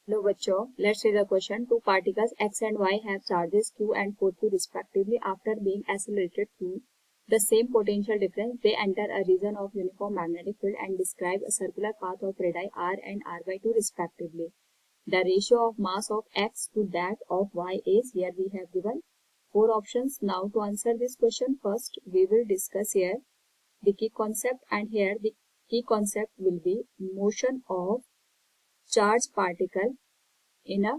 लो बच्चों, let's see the question. Two particles x and y have charges q and 4q respectively. After being accelerated through the same potential difference, they enter a region of uniform magnetic field and describe a circular path of radii r and r by 2 respectively. The ratio of mass of x to that of y is, here we have given 4 options. Now to answer this question, first we will discuss here the key concept, and here the key concept will be motion of charge particle in a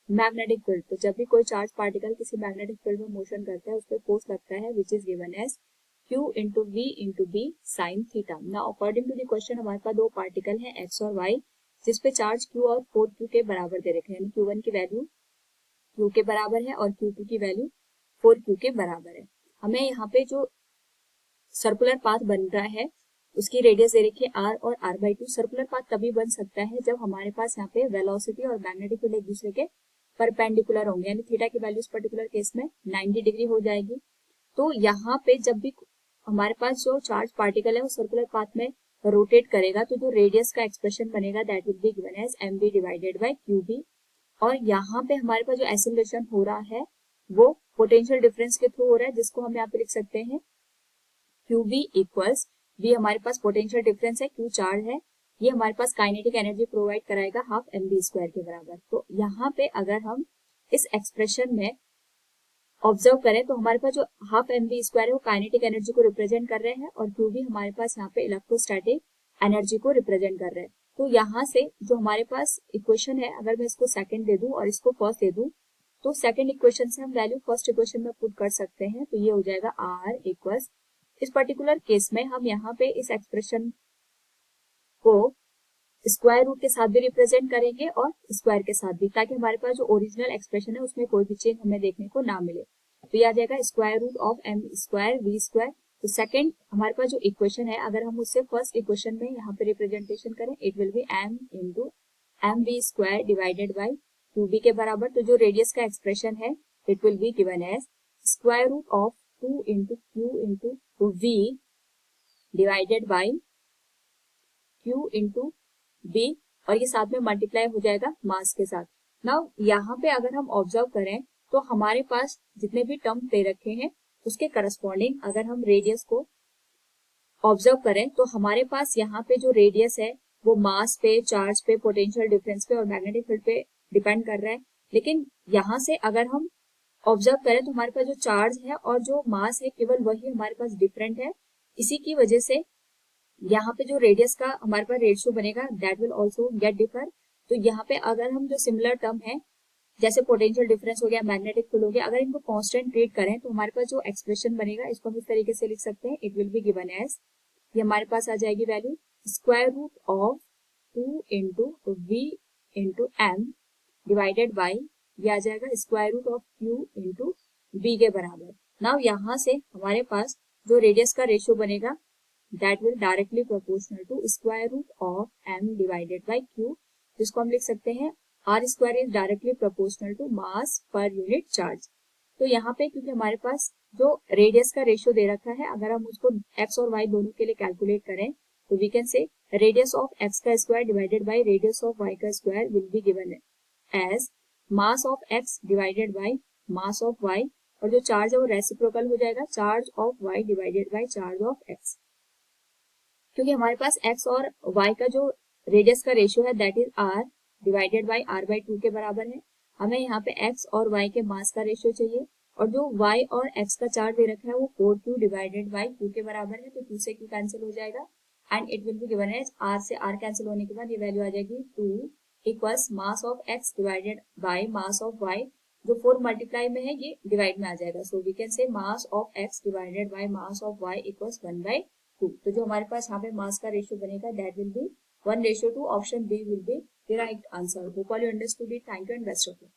magnetic field. तो जब भी कोई charge particle किसी magnetic field में motion करता है उस पर फोर्स लगता है which is given as Q into V into B sine theta. Now according to the question हमारे पास दो पार्टिकल हैं x और y, जिसपे चार्ज Q और 4Q के बराबर दे रखे हैं, यानी Q1 की वैल्यू Q के बराबर है और Q2 की वैल्यू 4Q के बराबर है। हमें यहाँ पे जो सर्कुलर पाथ बन रहा है उसकी रेडियस दे रखी है r और r/2। सर्कुलर पाथ तभी बन सकता है जब हमारे पास यहाँ पे वेलोसिटी और मैग्नेटिक फील्ड एक दूसरे के परपेंडिकुलर होंगे, यानी थीटा की वैल्यू इस पर्टिकुलर केस में 90 डिग्री हो जाएगी। तो यहाँ पे जब भी हमारे पास जो चार्ज पार्टिकल है वो सर्कुलर पाथ में रोटेट करेगा तो जो रेडियस का एक्सप्रेशन बनेगा that will be given as mv divided by qb। और यहाँ पे हमारे पास जो एक्सेलरेशन हो रहा है वो पोटेंशियल डिफरेंस के थ्रू हो रहा है, जिसको हम यहाँ पे लिख सकते हैं qb इक्वल्स v हमारे पास पोटेंशियल डिफरेंस है, q चार्ज है, ये हमारे पास काइनेटिक एनर्जी प्रोवाइड कराएगा हाफ mv स्क्वायर के बराबर। तो यहाँ पे अगर हम इस एक्सप्रेशन में ऑब्जर्व करें तो हमारे पास जो हाफ mv स्क्वायर है वो काइनेटिक एनर्जी को रिप्रेजेंट कर रहे हैं और qb हमारे पास यहाँ पे इलेक्ट्रोस्टैटिक एनर्जी को रिप्रेजेंट कर रहे हैं। तो यहाँ से जो हमारे पास इक्वेशन है, अगर मैं इसको सेकंड दे दूं और इसको फर्स्ट दे दूं तो सेकंड इक्वेशन से हम वैल्यू फर्स्ट इक्वेशन में पुट कर सकते हैं। तो ये हो जाएगा r इक्वल्स, इस पर्टिकुलर केस में हम यहाँ पे इस एक्सप्रेशन को स्क्वायर रूट के साथ भी रिप्रेजेंट करेंगे और स्क्वायर के साथ भी, ताकि हमारे पास जो ओरिजिनल एक्सप्रेशन है उसमें कोई भी चेंज हमें देखने को ना मिले। तो ये आ जाएगा square root of m square v square. तो सेकंड हमारे पास जो इक्वेशन है अगर हम उससे फर्स्ट इक्वेशन में यहाँ पे रिप्रेजेंटेशन करें it will be m into M V square divided by qb के बराबर। तो जो रेडियस का एक्सप्रेशन है it will be given as square root of 2 into q into v divided by q into b, और ये साथ में मल्टीप्लाई हो जाएगा मास के साथ। नाउ यहाँ पे अगर हम ऑब्जर्व करें तो हमारे पास जितने भी टर्म दे रखे हैं उसके करस्पॉन्डिंग अगर हम रेडियस को ऑब्जर्व करें तो हमारे पास यहाँ पे जो रेडियस है वो मास पे, चार्ज पे, पोटेंशियल डिफरेंस पे और मैग्नेटिक फील्ड पे डिपेंड कर रहा है। लेकिन यहाँ से अगर हम ऑब्जर्व करें तो हमारे पास जो चार्ज है और जो मास है केवल वही हमारे पास डिफरेंट है। इसी की वजह से यहाँ पे जो रेडियस का हमारे पास रेशियो बनेगा that will also get differ. तो यहाँ पे अगर हम जो सिमिलर टर्म है जैसे पोटेंशियल डिफरेंस हो गया, मैग्नेटिक फील्ड हो गया, अगर इनको कांस्टेंट ट्रीट करें तो हमारे पास जो एक्सप्रेशन बनेगा इसको हम इस तरीके से लिख सकते हैं, it will be given as, ये हमारे पास आ जाएगी value square root of 2 into V into M divided by, ये आ जाएगा square root of Q into B के बराबर। नाउ यहाँ से हमारे पास जो रेडियस का रेशियो बनेगा that will directly proportional to square root of m divided by q, जिसको हम लिख सकते हैं r square is directly proportional to mass per unit charge. तो यहाँ पे क्योंकि हमारे पास जो रेडियस का रेशियो दे रखा है अगर हम उसको x और y दोनों के लिए कैलकुलेट करें तो we can say radius of x का square divided by radius of y का square will be given as mass of x divided by mass of y, और जो चार्ज है वो रेसिप्रोकल हो जाएगा charge of y divided by charge of x। क्योंकि हमारे पास x और y का जो रेडियस का रेशियो है that is r divided by r/2 के बराबर है। हमें यहाँ पे x और y के मास का रेशियो चाहिए और जो y और x का चार्ज दे रखा है वो 4q डिवाइडेड बाई q के बराबर है। तो q से q कैंसिल हो जाएगा and it will be given as r से r कैंसिल होने के बाद ये वैल्यू आ जाएगी 2 equals mass of x divided by mass of y, जो 4 मल्टीप्लाई में है ये डिवाइड में आ जाएगा। सो we can say mass of x divided by mass of y equals 1/2। तो जो हमारे पास यहाँ पे मास का रेशियो बनेगा that will be 1:2। Option B will be the right answer. Hope all you understood it. Thank you and best of luck.